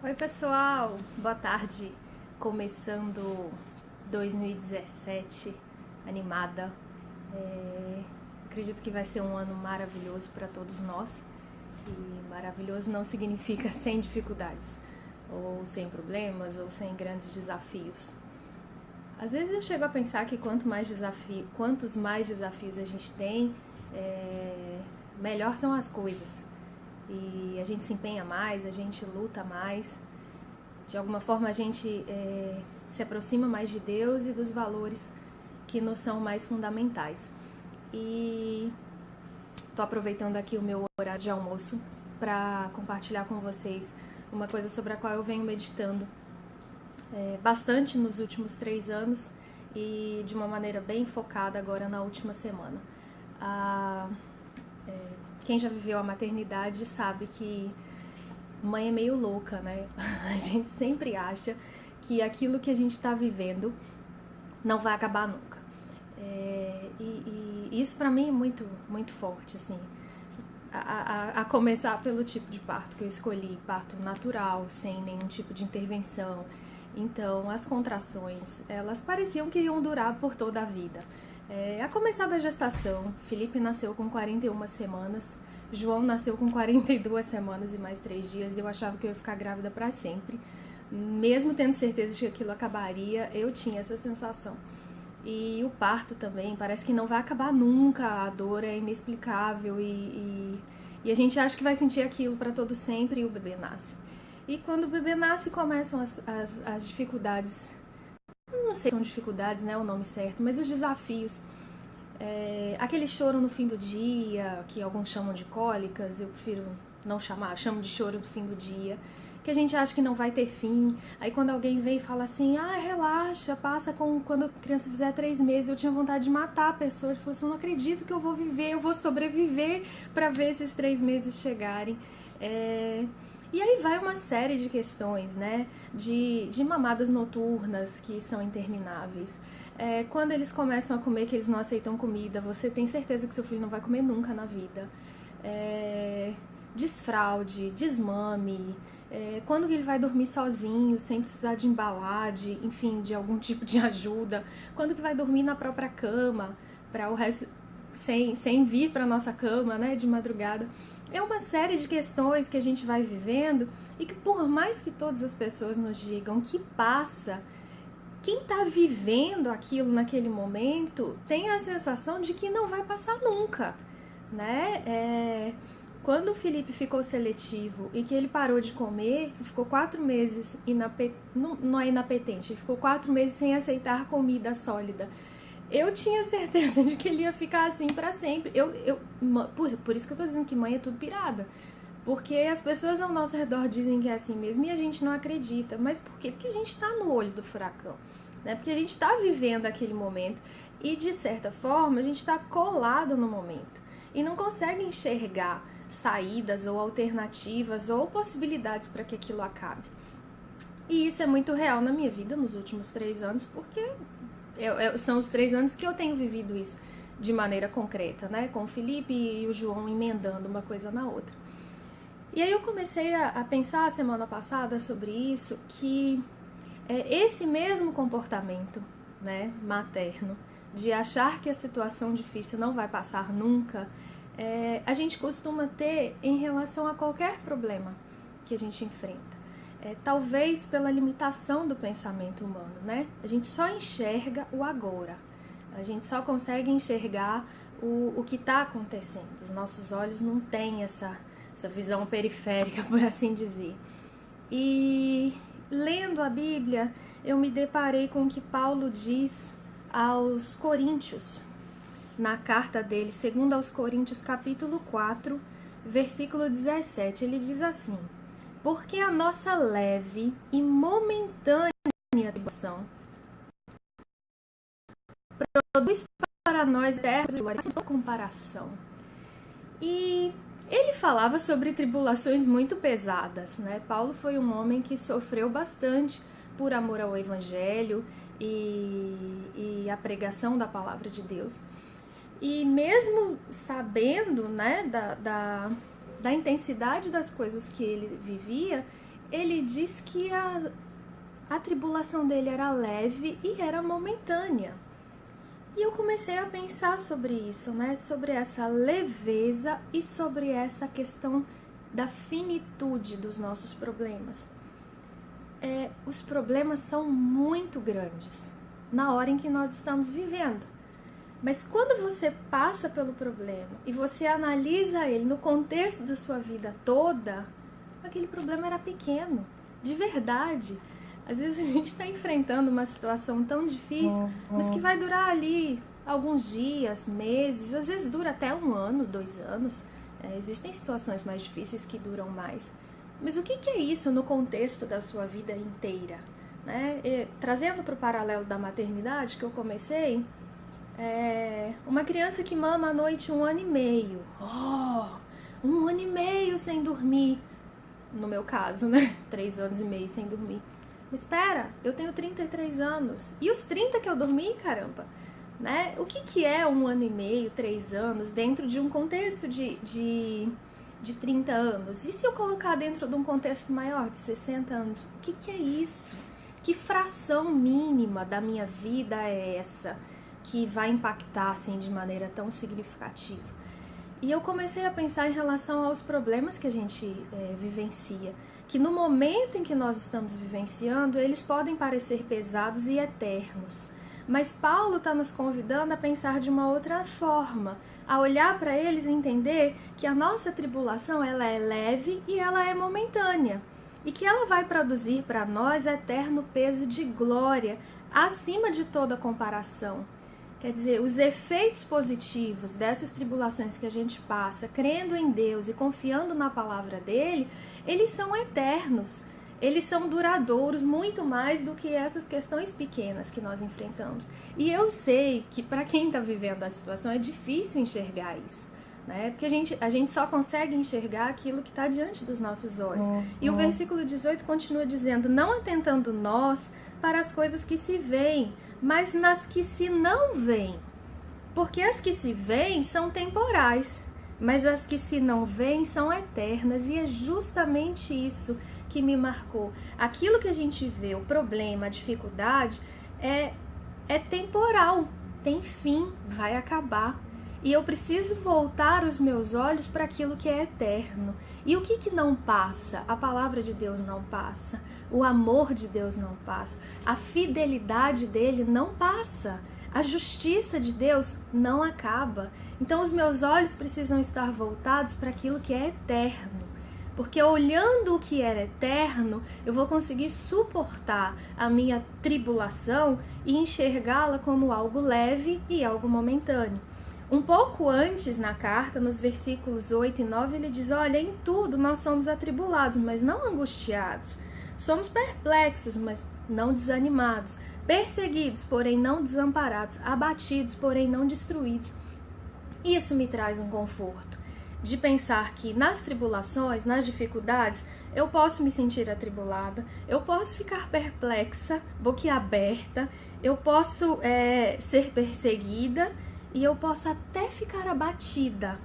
Oi pessoal, boa tarde. Começando 2017, animada. Acredito que vai ser um ano maravilhoso para todos nós. E maravilhoso não significa sem dificuldades, ou sem problemas, ou sem grandes desafios. Às vezes eu chego a pensar que quantos mais desafios a gente tem, melhor são as coisas. E a gente se empenha mais, a gente luta mais. De alguma forma a gente se aproxima mais de Deus e dos valores que nos são mais fundamentais. E estou aproveitando aqui o meu horário de almoço para compartilhar com vocês uma coisa sobre a qual eu venho meditando bastante nos últimos 3 anos e de uma maneira bem focada agora na última semana. Quem já viveu a maternidade sabe que mãe é meio louca, né? A gente sempre acha que aquilo que a gente está vivendo não vai acabar nunca. E isso pra mim é muito, muito forte, assim. A começar pelo tipo de parto que eu escolhi, parto natural, sem nenhum tipo de intervenção. Então, as contrações, elas pareciam que iam durar por toda a vida. A começar da gestação, Felipe nasceu com 41 semanas, João nasceu com 42 semanas e mais 3 dias, e eu achava que eu ia ficar grávida para sempre. Mesmo tendo certeza de que aquilo acabaria, eu tinha essa sensação. E o parto também, parece que não vai acabar nunca, a dor é inexplicável e a gente acha que vai sentir aquilo para todo sempre e o bebê nasce. E quando o bebê nasce, começam as dificuldades. Não sei se são dificuldades, né, o nome certo, mas os desafios. Aquele choro no fim do dia, que alguns chamam de cólicas, eu prefiro não chamar, chamo de choro no fim do dia, que a gente acha que não vai ter fim. Aí quando alguém vem e fala assim, relaxa, passa quando a criança fizer 3 meses, eu tinha vontade de matar a pessoa, eu falei assim, eu não acredito que eu vou viver, eu vou sobreviver para ver esses 3 meses chegarem. E aí vai uma série de questões, né, de mamadas noturnas que são intermináveis. Quando eles começam a comer que eles não aceitam comida, você tem certeza que seu filho não vai comer nunca na vida. Desfraude, desmame, quando ele vai dormir sozinho, sem precisar de embalar, enfim, de algum tipo de ajuda, quando que vai dormir na própria cama, para o resto, sem vir para nossa cama, né, de madrugada. É uma série de questões que a gente vai vivendo e que, por mais que todas as pessoas nos digam que passa, quem está vivendo aquilo naquele momento tem a sensação de que não vai passar nunca, né? Quando o Felipe ficou seletivo e que ele parou de comer, ficou 4 meses não é inapetente, ele ficou 4 meses sem aceitar comida sólida. Eu tinha certeza de que ele ia ficar assim pra sempre. Por isso que eu tô dizendo que mãe é tudo pirada. Porque as pessoas ao nosso redor dizem que é assim mesmo e a gente não acredita. Mas por quê? Porque a gente tá no olho do furacão, né? Porque a gente tá vivendo aquele momento e, de certa forma, a gente tá colado no momento. E não consegue enxergar saídas ou alternativas ou possibilidades para que aquilo acabe. E isso é muito real na minha vida nos últimos 3 anos, porque são os 3 anos que eu tenho vivido isso de maneira concreta, né? Com o Felipe e o João emendando uma coisa na outra. E aí eu comecei a pensar semana passada sobre isso, que esse mesmo comportamento, né, materno, de achar que a situação difícil não vai passar nunca, a gente costuma ter em relação a qualquer problema que a gente enfrenta. Talvez pela limitação do pensamento humano, né? A gente só enxerga o agora, a gente só consegue enxergar o que está acontecendo. Os nossos olhos não têm essa visão periférica, por assim dizer. E lendo a Bíblia, eu me deparei com o que Paulo diz aos Coríntios, na carta dele, segundo aos Coríntios, capítulo 4, versículo 17. Ele diz assim: porque a nossa leve e momentânea tribulação produz para nós eternas glórias sem comparação. E ele falava sobre tribulações muito pesadas, né? Paulo foi um homem que sofreu bastante por amor ao Evangelho e a pregação da palavra de Deus. E mesmo sabendo, né, da intensidade das coisas que ele vivia, ele diz que a tribulação dele era leve e era momentânea. E eu comecei a pensar sobre isso, né? Sobre essa leveza e sobre essa questão da finitude dos nossos problemas. Os problemas são muito grandes na hora em que nós estamos vivendo. Mas quando você passa pelo problema e você analisa ele no contexto da sua vida toda, aquele problema era pequeno, de verdade. Às vezes a gente está enfrentando uma situação tão difícil, mas que vai durar ali alguns dias, meses, às vezes dura até 1 ano, 2 anos. Existem situações mais difíceis que duram mais. Mas o que é isso no contexto da sua vida inteira? Né? Trazendo para o paralelo da maternidade que eu comecei, uma criança que mama à noite 1 ano e meio. 1 ano e meio sem dormir. No meu caso, né? 3 anos e meio sem dormir. Mas espera, eu tenho 33 anos. E os 30 que eu dormi, caramba? Né? O que é 1 ano e meio, 3 anos, dentro de um contexto de 30 anos? E se eu colocar dentro de um contexto maior, de 60 anos? O que é isso? Que fração mínima da minha vida é essa que vai impactar assim, de maneira tão significativa? E eu comecei a pensar em relação aos problemas que a gente vivencia, que no momento em que nós estamos vivenciando, eles podem parecer pesados e eternos. Mas Paulo está nos convidando a pensar de uma outra forma, a olhar para eles e entender que a nossa tribulação ela é leve e ela é momentânea, e que ela vai produzir para nós eterno peso de glória, acima de toda comparação. Quer dizer, os efeitos positivos dessas tribulações que a gente passa, crendo em Deus e confiando na palavra dele, eles são eternos, eles são duradouros muito mais do que essas questões pequenas que nós enfrentamos. E eu sei que para quem está vivendo a situação é difícil enxergar isso, né? Porque a gente só consegue enxergar aquilo que está diante dos nossos olhos. E o versículo 18 continua dizendo: não atentando nós para as coisas que se veem, mas nas que se não veem. Porque as que se veem são temporais, mas as que se não veem são eternas. E é justamente isso que me marcou. Aquilo que a gente vê, o problema, a dificuldade, é temporal, tem fim, vai acabar. E eu preciso voltar os meus olhos para aquilo que é eterno. E o que não passa? A palavra de Deus não passa. O amor de Deus não passa. A fidelidade dele não passa. A justiça de Deus não acaba. Então os meus olhos precisam estar voltados para aquilo que é eterno. Porque olhando o que é eterno, eu vou conseguir suportar a minha tribulação e enxergá-la como algo leve e algo momentâneo. Um pouco antes na carta, nos versículos 8 e 9, ele diz: olha, em tudo nós somos atribulados, mas não angustiados. Somos perplexos, mas não desanimados. Perseguidos, porém não desamparados. Abatidos, porém não destruídos. Isso me traz um conforto de pensar que nas tribulações, nas dificuldades, eu posso me sentir atribulada, eu posso ficar perplexa, boquiaberta, eu posso ser perseguida, e eu posso até ficar abatida,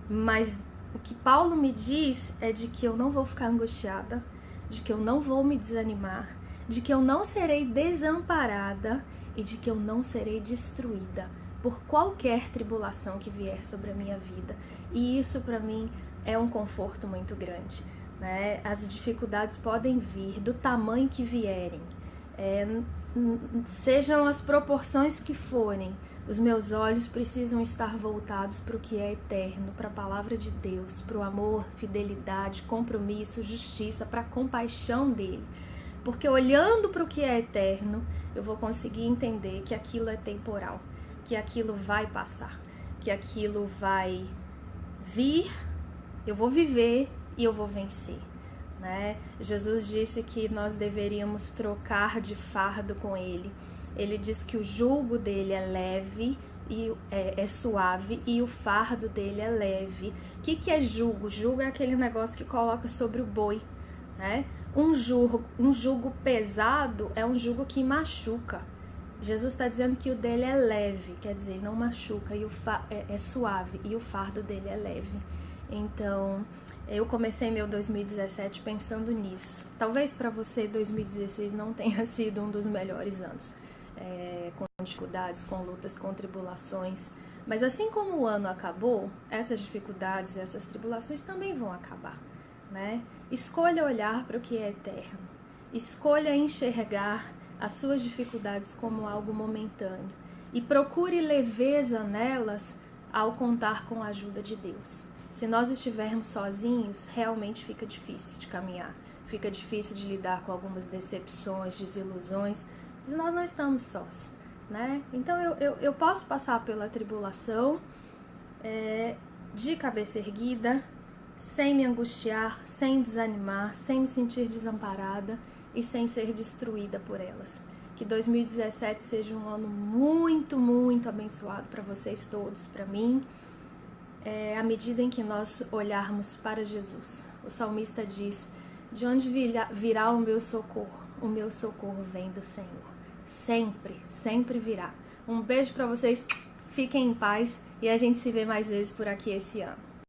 mas o que Paulo me diz é de que eu não vou ficar angustiada, de que eu não vou me desanimar, de que eu não serei desamparada e de que eu não serei destruída por qualquer tribulação que vier sobre a minha vida. E isso para mim é um conforto muito grande, né? As dificuldades podem vir do tamanho que vierem, sejam as proporções que forem, os meus olhos precisam estar voltados para o que é eterno, para a palavra de Deus, para o amor, fidelidade, compromisso, justiça, para a compaixão dele. Porque olhando para o que é eterno, eu vou conseguir entender que aquilo é temporal, que aquilo vai passar, que aquilo vai vir, eu vou viver e eu vou vencer. Né? Jesus disse que nós deveríamos trocar de fardo com ele. Ele diz que o jugo dele é leve e é suave e o fardo dele é leve. O que é jugo? Jugo é aquele negócio que coloca sobre o boi, né? Um jugo pesado é um jugo que machuca. Jesus está dizendo que o dele é leve, quer dizer, não machuca, e é suave, e o fardo dele é leve. Então, Eu comecei meu 2017 pensando nisso. Talvez para você 2016 não tenha sido um dos melhores anos, com dificuldades, com lutas, com tribulações. Mas assim como o ano acabou, essas dificuldades, essas tribulações também vão acabar, né? Escolha olhar para o que é eterno. Escolha enxergar as suas dificuldades como algo momentâneo e procure leveza nelas ao contar com a ajuda de Deus. Se nós estivermos sozinhos, realmente fica difícil de caminhar, fica difícil de lidar com algumas decepções, desilusões, mas nós não estamos sós, né? Então eu posso passar pela tribulação de cabeça erguida, sem me angustiar, sem desanimar, sem me sentir desamparada e sem ser destruída por elas. Que 2017 seja um ano muito, muito abençoado para vocês todos, para mim, à medida em que nós olharmos para Jesus. O salmista diz: de onde virá o meu socorro? O meu socorro vem do Senhor. Sempre, sempre virá. Um beijo para vocês, fiquem em paz e a gente se vê mais vezes por aqui esse ano.